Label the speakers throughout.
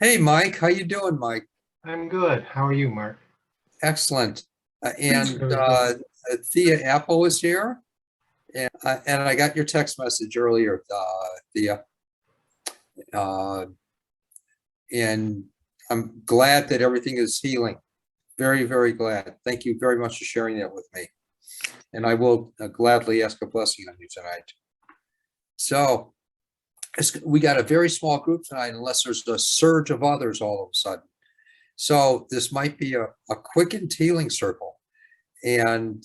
Speaker 1: Hey, Mike, how you doing, Mike?
Speaker 2: I'm good. How are you, Mark?
Speaker 1: Excellent. And
Speaker 2: Very good.
Speaker 1: Thea Apple is here, and I got your text message earlier, Thea, uh, and I'm glad that everything is healing. Very, very glad. Thank you very much for sharing that with me. And I will gladly ask a blessing on you tonight. So we got a very small group tonight, unless there's a surge of others all of a sudden. So this might be a quickened healing circle. And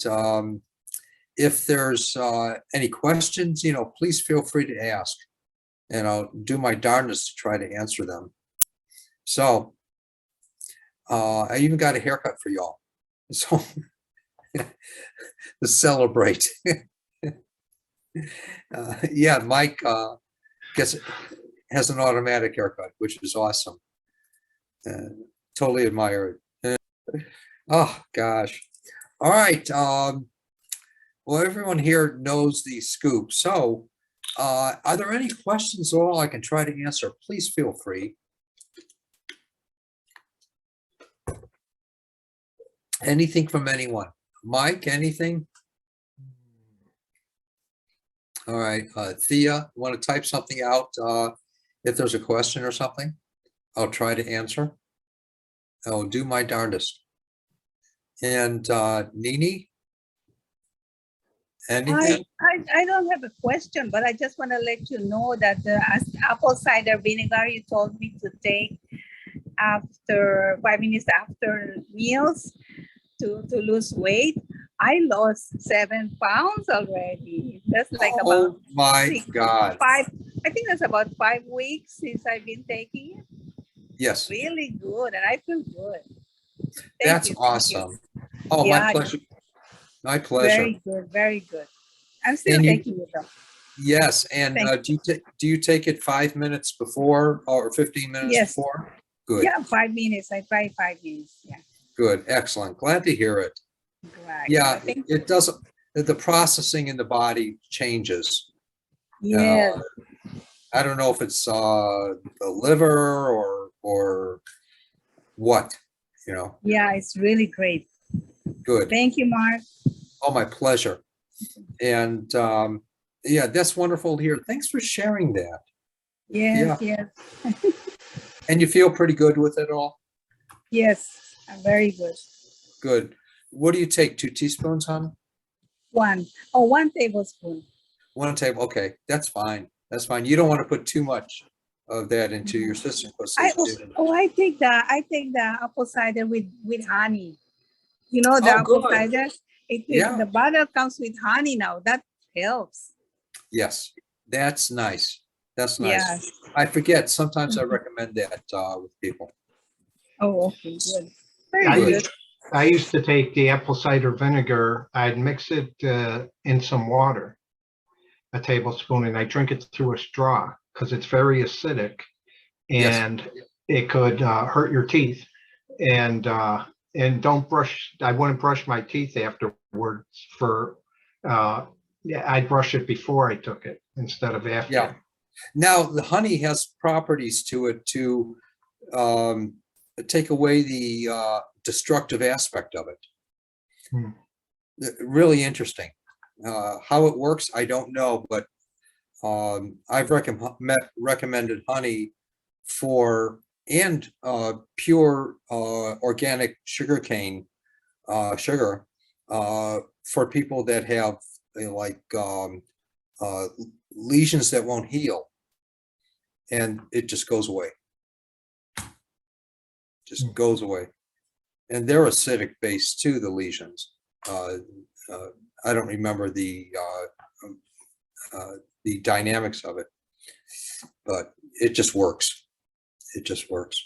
Speaker 1: if there's any questions, please feel free to ask, and I'll do my darndest to try to answer them. So I even got a haircut for y'all, so to celebrate. Yeah, Mike gets has an automatic haircut, which is awesome. Totally admire it. Oh gosh. All right. Well, everyone here knows the scoop. So, are there any questions at all I can try to answer? Please feel free. Anything from anyone? Mike, anything? All right. Thea, want to type something out if there's a question or something? I'll try to answer. I'll do my darndest. And Nini, anything?
Speaker 3: I don't have a question, but I just want to let you know that the apple cider vinegar you told me to take after 5 minutes after meals to lose weight, I lost 7 pounds already. That's like about
Speaker 1: Oh my God.
Speaker 3: five. I think that's about 5 weeks since I've been taking it.
Speaker 1: Yes,
Speaker 3: Really good, and I feel good.
Speaker 1: that's
Speaker 3: Thank you.
Speaker 1: awesome. Oh, my
Speaker 3: Yeah,
Speaker 1: pleasure. My pleasure.
Speaker 3: very good, very good. I'm still
Speaker 1: And you,
Speaker 3: taking it though.
Speaker 1: yes, and
Speaker 3: Thank
Speaker 1: do you take it 5 minutes before or 15 minutes
Speaker 3: Yes.
Speaker 1: before? Good,
Speaker 3: Yeah, 5 minutes. I try 5 minutes. Yeah.
Speaker 1: good, excellent. Glad to hear it.
Speaker 3: Right.
Speaker 1: Yeah,
Speaker 3: Thank
Speaker 1: it doesn't, the processing in the body changes.
Speaker 3: Yes.
Speaker 1: I don't know if it's the liver or what,
Speaker 3: Yeah, it's really great.
Speaker 1: good.
Speaker 3: Thank you, Mark.
Speaker 1: Oh, my pleasure. And yeah, that's wonderful to hear. Thanks for sharing that. Yeah.
Speaker 3: Yes.
Speaker 1: And you feel pretty good with it all?
Speaker 3: Yes, I'm very good.
Speaker 1: Good. What do you take? 2 teaspoons, hon?
Speaker 3: One tablespoon.
Speaker 1: 1 table. Okay, that's fine. That's fine. You don't want to put too much of that into your system because
Speaker 3: I take the apple cider with honey. You know the
Speaker 1: oh,
Speaker 3: apple
Speaker 1: good.
Speaker 3: cider.
Speaker 1: Yeah.
Speaker 3: The bottle comes with honey now. That helps.
Speaker 1: Yes, that's nice. That's nice.
Speaker 3: Yes.
Speaker 1: I forget. Sometimes I recommend that with people.
Speaker 3: Oh, okay, good.
Speaker 2: I
Speaker 3: Very good.
Speaker 2: used, I used to take the apple cider vinegar. I'd mix it in some water, a tablespoon, and I drink it through a straw because it's very acidic
Speaker 1: Yes.
Speaker 2: and it could hurt your teeth. And don't brush. I wouldn't brush my teeth afterwards. Yeah, I'd brush it before I took it instead of after.
Speaker 1: Yeah. Now the honey has properties to it to take away the destructive aspect of it. Really interesting. How it works, I don't know, but I've recommended honey for and pure organic sugarcane sugar for people that have like uh, lesions that won't heal, and it just goes away. Just goes away, and they're acidic based too. The lesions. I don't remember the dynamics of it, but it just works. It just works.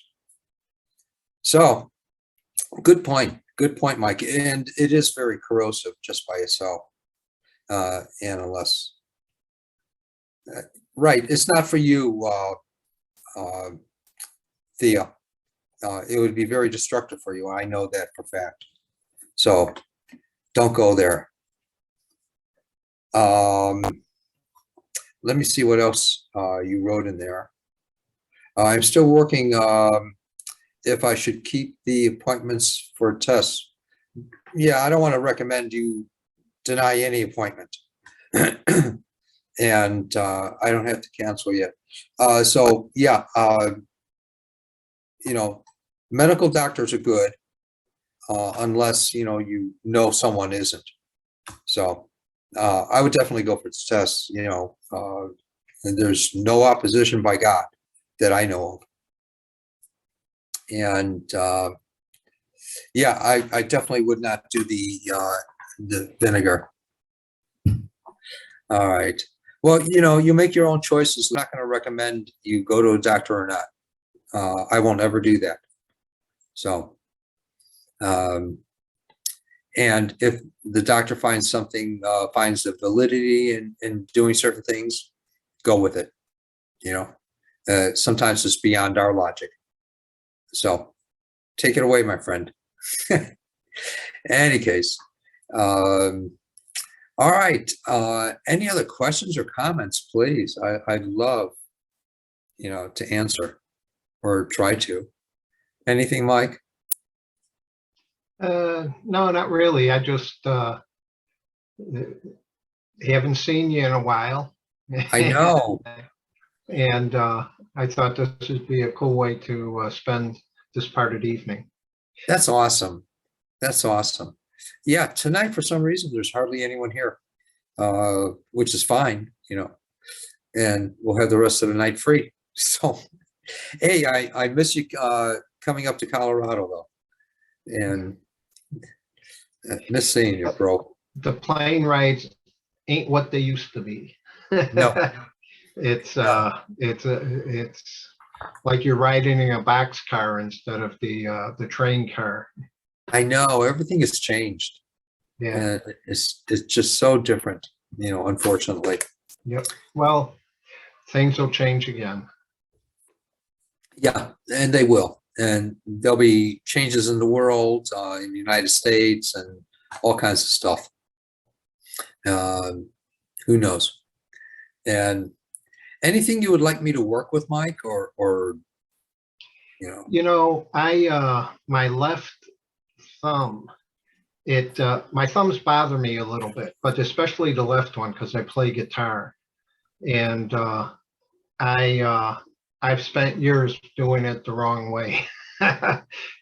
Speaker 1: So, good point. Good point, Mike. And it is very corrosive just by itself. And unless, right, it's not for you, Thea. It would be very destructive for you. I know that for a fact. So, don't go there. Let me see what else you wrote in there. I'm still working, if I should keep the appointments for tests. Yeah, I don't want to recommend you deny any appointment. And I don't have to cancel yet. So yeah, medical doctors are good, unless, you know someone isn't. So I would definitely go for the tests, and there's no opposition by God that I know of. And yeah, I definitely would not do the vinegar. All right. Well, you make your own choices. I'm not going to recommend you go to a doctor or not. I won't ever do that. So, and if the doctor finds something, finds the validity in doing certain things, go with it. Sometimes it's beyond our logic. So take it away, my friend. Any case, all right. Any other questions or comments, please? I'd love, to answer or try to. Anything, Mike?
Speaker 2: No, not really. I just haven't seen you in a while.
Speaker 1: I know.
Speaker 2: And I thought this would be a cool way to spend this part of the evening.
Speaker 1: That's awesome. That's awesome. Yeah, tonight, for some reason, there's hardly anyone here, which is fine, and we'll have the rest of the night free. So, hey, I miss you coming up to Colorado, though, and miss seeing you, bro.
Speaker 2: The plane rides ain't what they used to be.
Speaker 1: No.
Speaker 2: It's
Speaker 1: No.
Speaker 2: it's like you're riding in a boxcar instead of the train car.
Speaker 1: I know everything has changed.
Speaker 2: Yeah.
Speaker 1: And it's just so different, unfortunately.
Speaker 2: Yep. Well, things will change again.
Speaker 1: Yeah, and they will. And there'll be changes in the world, in the United States, and all kinds of stuff. Who knows? And anything you would like me to work with, Mike, or
Speaker 2: I my left thumb, my thumbs bother me a little bit, but especially the left one because I play guitar, and I've spent years doing it the wrong way.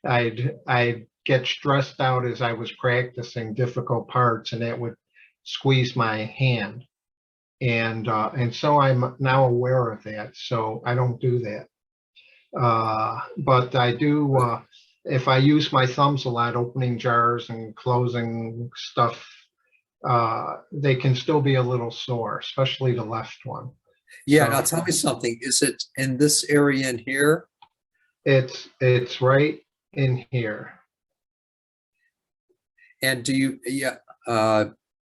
Speaker 2: I'd get stressed out as I was practicing difficult parts, and it would squeeze my hand. And so I'm now aware of that, so I don't do that. But I do, if I use my thumbs a lot, opening jars and closing stuff, they can still be a little sore, especially the left one.
Speaker 1: yeah.
Speaker 2: So
Speaker 1: Now tell me something. Is it in this area in here?
Speaker 2: it's right in here.
Speaker 1: And do you,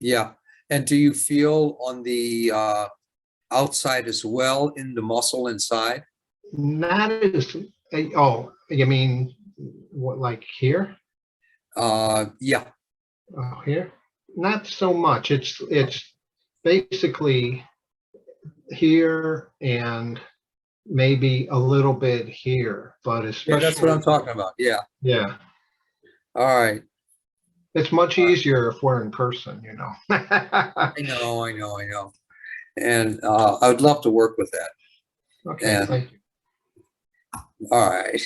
Speaker 1: yeah. And do you feel on the outside as well in the muscle inside?
Speaker 2: Not as, oh, you mean what, like here?
Speaker 1: Yeah.
Speaker 2: Oh, here? Not so much. It's basically here and maybe a little bit here, but
Speaker 1: Yeah, that's what I'm
Speaker 2: especially,
Speaker 1: talking about. Yeah.
Speaker 2: yeah,
Speaker 1: All right.
Speaker 2: it's much easier if we're in person, you know.
Speaker 1: I know, I know, I know. And I would love to work with that.
Speaker 2: Okay,
Speaker 1: And
Speaker 2: thank you.
Speaker 1: all right.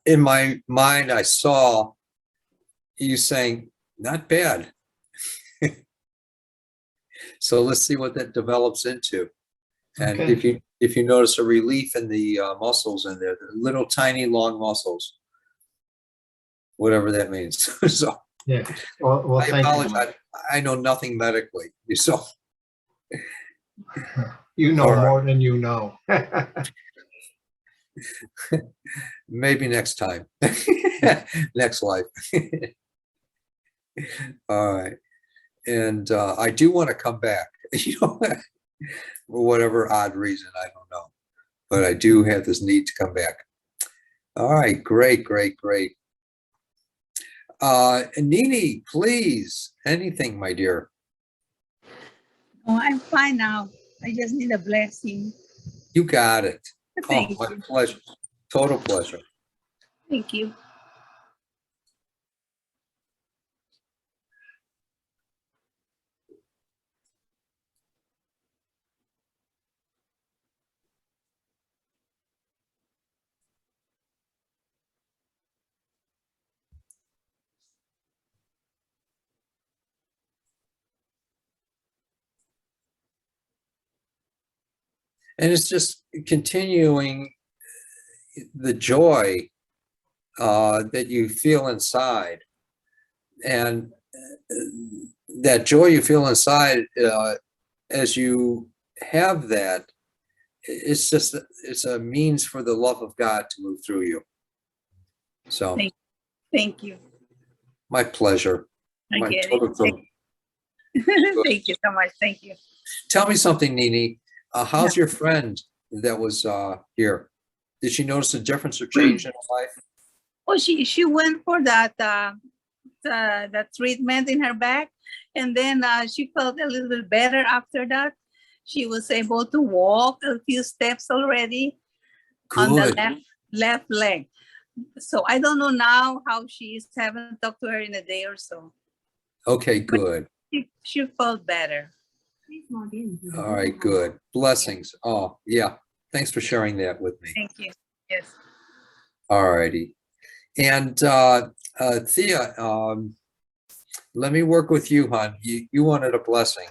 Speaker 1: in my mind, I saw you saying, not bad. So let's see what that develops into. And
Speaker 2: Okay.
Speaker 1: if you notice a relief in the muscles in there, the little tiny long muscles, whatever that means. So
Speaker 2: Yeah. Well,
Speaker 1: I
Speaker 2: thank you.
Speaker 1: apologize. I know nothing medically. So
Speaker 2: You know
Speaker 1: all right,
Speaker 2: more than you know.
Speaker 1: maybe next time, next life. All right, and I do want to come back. You know, for whatever odd reason, I don't know, but I do have this need to come back. All right, great, great, great. Nini, please, anything, my dear.
Speaker 3: Oh, I'm fine now. I just need a blessing.
Speaker 1: You got it. Oh,
Speaker 3: Thank
Speaker 1: my
Speaker 3: you.
Speaker 1: pleasure. Total pleasure.
Speaker 3: Thank you.
Speaker 1: And it's just continuing the joy that you feel inside. And that joy you feel inside, as you have that, it's a means for the love of God to move through you. So
Speaker 3: Thank you.
Speaker 1: my pleasure.
Speaker 3: I
Speaker 1: My
Speaker 3: get it.
Speaker 1: total.
Speaker 3: Thank you so much. Thank you.
Speaker 1: Tell me something, Nini. How's
Speaker 3: Yeah.
Speaker 1: your friend that was here? Did she notice a difference or change in her life?
Speaker 3: Oh, she went for that that treatment in her back, and then she felt a little bit better after that. She was able to walk a few steps already on the
Speaker 1: Good.
Speaker 3: left leg. So I don't know now how she is. Haven't talked to her in a day or so.
Speaker 1: Okay, good.
Speaker 3: She felt better.
Speaker 1: All right, good. Blessings. Oh, yeah. Thanks for sharing that with me.
Speaker 3: Thank you. Yes.
Speaker 1: All righty. And Thea, let me work with you, hon. You wanted a blessing.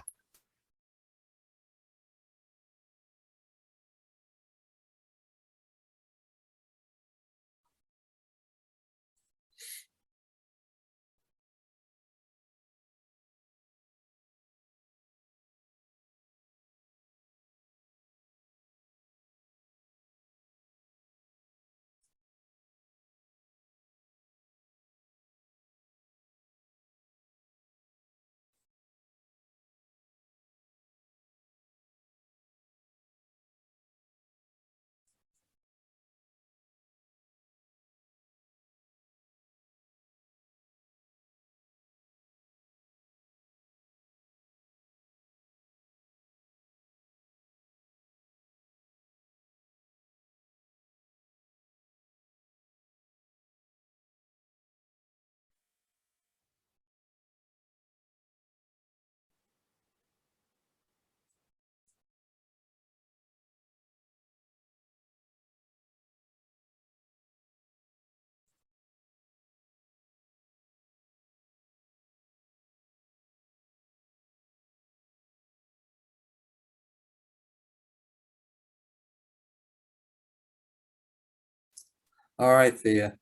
Speaker 1: All right, Thea.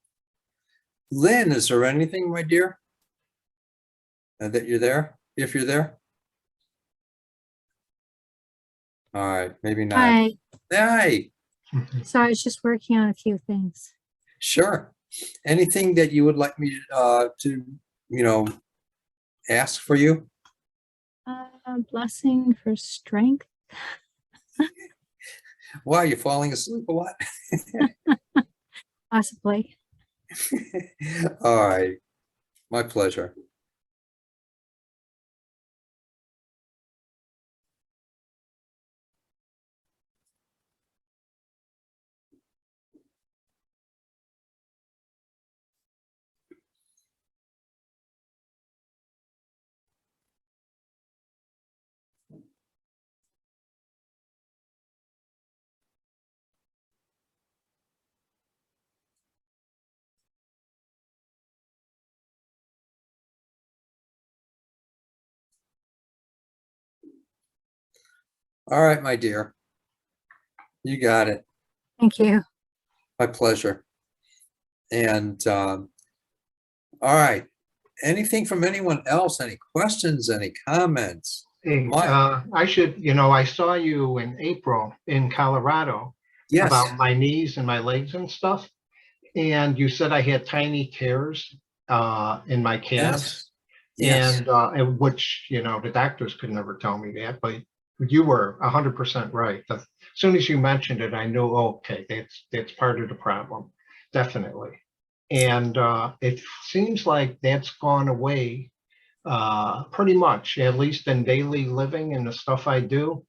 Speaker 1: Lynn, is there anything, my dear, that you're there? If you're there? All right, maybe not.
Speaker 4: Hi.
Speaker 1: Hi,
Speaker 4: So I was just working on a few things.
Speaker 1: sure. Anything that you would like me to, ask for you?
Speaker 4: Blessing for strength.
Speaker 1: Why, are you falling asleep or what?
Speaker 4: Possibly.
Speaker 1: All right, my pleasure. All right, my dear. You got it.
Speaker 4: Thank you.
Speaker 1: My pleasure. And all right. Anything from anyone else? Any questions? Any comments?
Speaker 2: Hey, I should, I saw you in April in Colorado
Speaker 1: Yes.
Speaker 2: about my knees and my legs and stuff. And you said I had tiny tears in my calves.
Speaker 1: Yes.
Speaker 2: And which, the doctors could never tell me that, but you were 100% right. As soon as you mentioned it, I knew, okay, that's part of the problem, definitely. And it seems like that's gone away pretty much, at least in daily living and the stuff I do.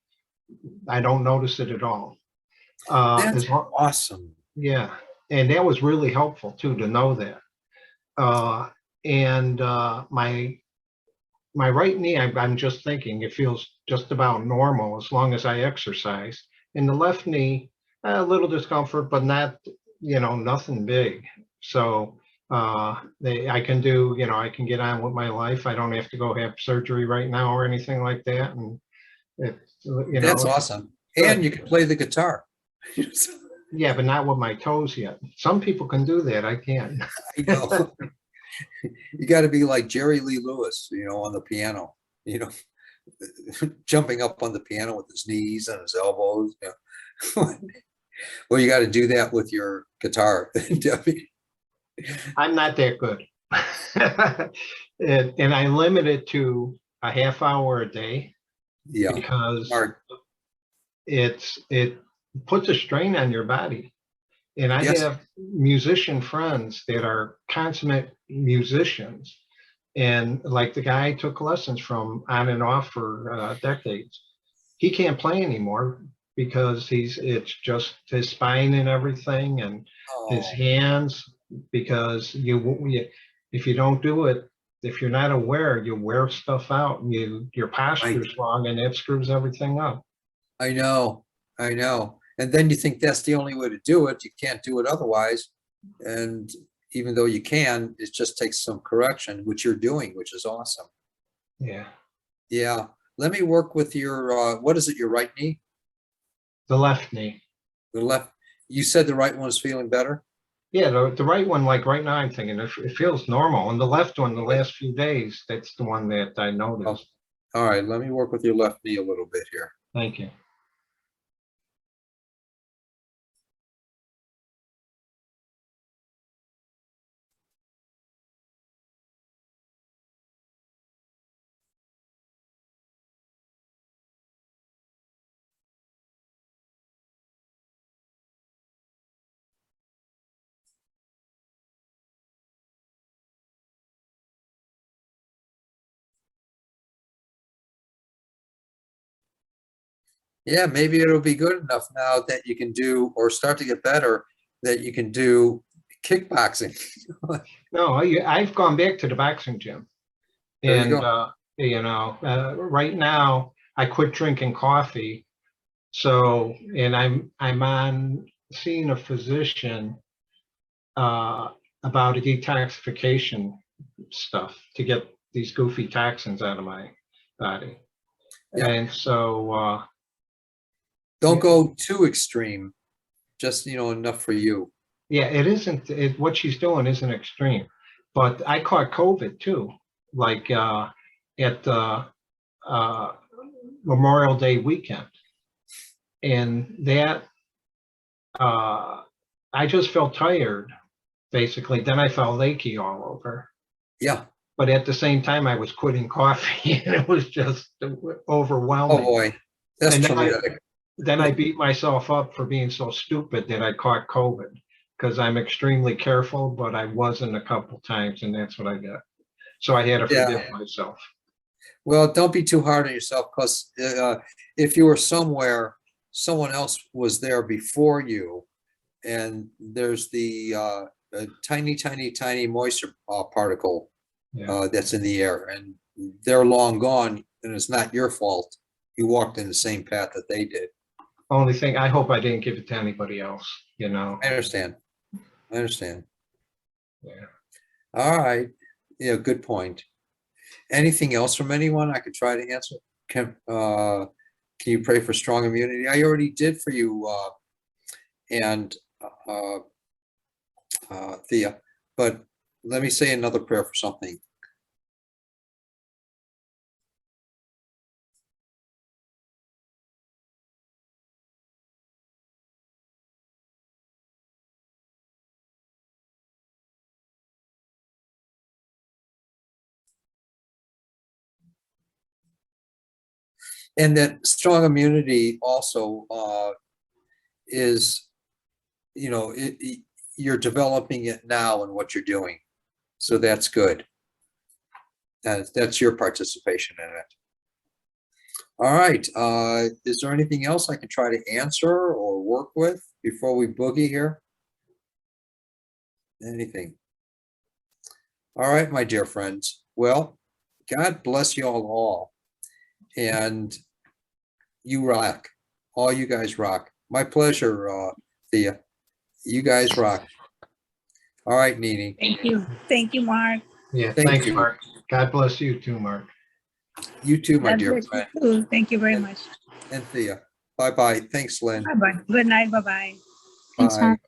Speaker 2: I don't notice it at all.
Speaker 1: That's awesome.
Speaker 2: Yeah, and that was really helpful too, to know that. And my right knee, I'm just thinking it feels just about normal as long as I exercise. In the left knee, a little discomfort, but not, nothing big. So I can do, I can get on with my life. I don't have to go have surgery right now or anything like that. And
Speaker 1: That's awesome. And you can play the guitar.
Speaker 2: Yeah, but not with my toes yet. Some people can do that. I can't.
Speaker 1: I know. You got to be like Jerry Lee Lewis, on the piano, jumping up on the piano with his knees and his elbows. Well, you got to do that with your guitar, Debbie.
Speaker 2: I'm not that good. And I limit it to a half hour a day
Speaker 1: Yeah.
Speaker 2: because
Speaker 1: Art.
Speaker 2: it puts a strain on your body. And I
Speaker 1: Yes.
Speaker 2: have musician friends that are consummate musicians. And like the guy I took lessons from on and off for decades, he can't play anymore because it's just his spine and everything and his hands, because if you don't do it, if you're not aware, you wear stuff out and your posture's wrong and that screws everything up.
Speaker 1: I know. And then you think that's the only way to do it. You can't do it otherwise. And even though you can, it just takes some correction, which you're doing, which is awesome.
Speaker 2: Yeah.
Speaker 1: Yeah. Let me work with your, what is it, your right knee?
Speaker 2: The left knee.
Speaker 1: The left. You said the right one is feeling better?
Speaker 2: Yeah, the right one, like right now, I'm thinking it feels normal. And the left one, the last few days, that's the one that I noticed.
Speaker 1: All right. Let me work with your left knee a little bit here.
Speaker 2: Thank you.
Speaker 1: Yeah, maybe it'll be good enough now that you can do, or start to get better, that you can do kickboxing.
Speaker 2: No, I've gone back to the boxing gym.
Speaker 1: There you
Speaker 2: And, right now I quit drinking coffee. So, and I'm on seeing a physician about a detoxification stuff to get these goofy toxins out of my body.
Speaker 1: Yeah.
Speaker 2: And so,
Speaker 1: Don't go too extreme, just, enough for you.
Speaker 2: yeah, it isn't, what she's doing isn't extreme, but I caught COVID too, like at the Memorial Day weekend. And that, I just felt tired, basically. Then I felt achy all over.
Speaker 1: Yeah.
Speaker 2: But at the same time, I was quitting coffee and it was just
Speaker 1: Oh
Speaker 2: overwhelming.
Speaker 1: boy, that's
Speaker 2: And
Speaker 1: traumatic.
Speaker 2: then I beat myself up for being so stupid that I caught COVID, because I'm extremely careful, but I wasn't a couple times and that's what I got. So I had to forgive myself.
Speaker 1: Well, don't be too hard on yourself, because if you were somewhere, someone else was there before you, and there's the tiny moisture particle that's in the air, and they're long gone, and it's not your fault. You walked in the same path that they did.
Speaker 2: Only thing, I hope I didn't give it to anybody else,
Speaker 1: I understand.
Speaker 2: Yeah.
Speaker 1: All right. Yeah, good point. Anything else from anyone I could try to answer? Can you pray for strong immunity? I already did for you, and Thea, but let me say another prayer for something. And that strong immunity also is, you're developing it now in what you're doing. So that's good. That's your participation in it. All right. Is there anything else I can try to answer or work with before we boogie here? Anything? All right, my dear friends. Well, God bless you all. And you rock. All you guys rock. My pleasure, Thea. You guys rock. All right, Nini.
Speaker 3: Thank you. Thank you, Mark.
Speaker 2: Yeah,
Speaker 1: Thank
Speaker 2: thanks,
Speaker 1: you.
Speaker 2: Mark. God bless you too, Mark.
Speaker 1: You too, my
Speaker 3: God
Speaker 1: dear
Speaker 3: bless you
Speaker 1: friend.
Speaker 3: too. Thank you very much.
Speaker 1: And Thea. Bye-bye. Thanks, Lynn.
Speaker 3: Bye-bye. Good night. Bye-bye.
Speaker 4: Thanks,
Speaker 1: Bye.
Speaker 4: Mark.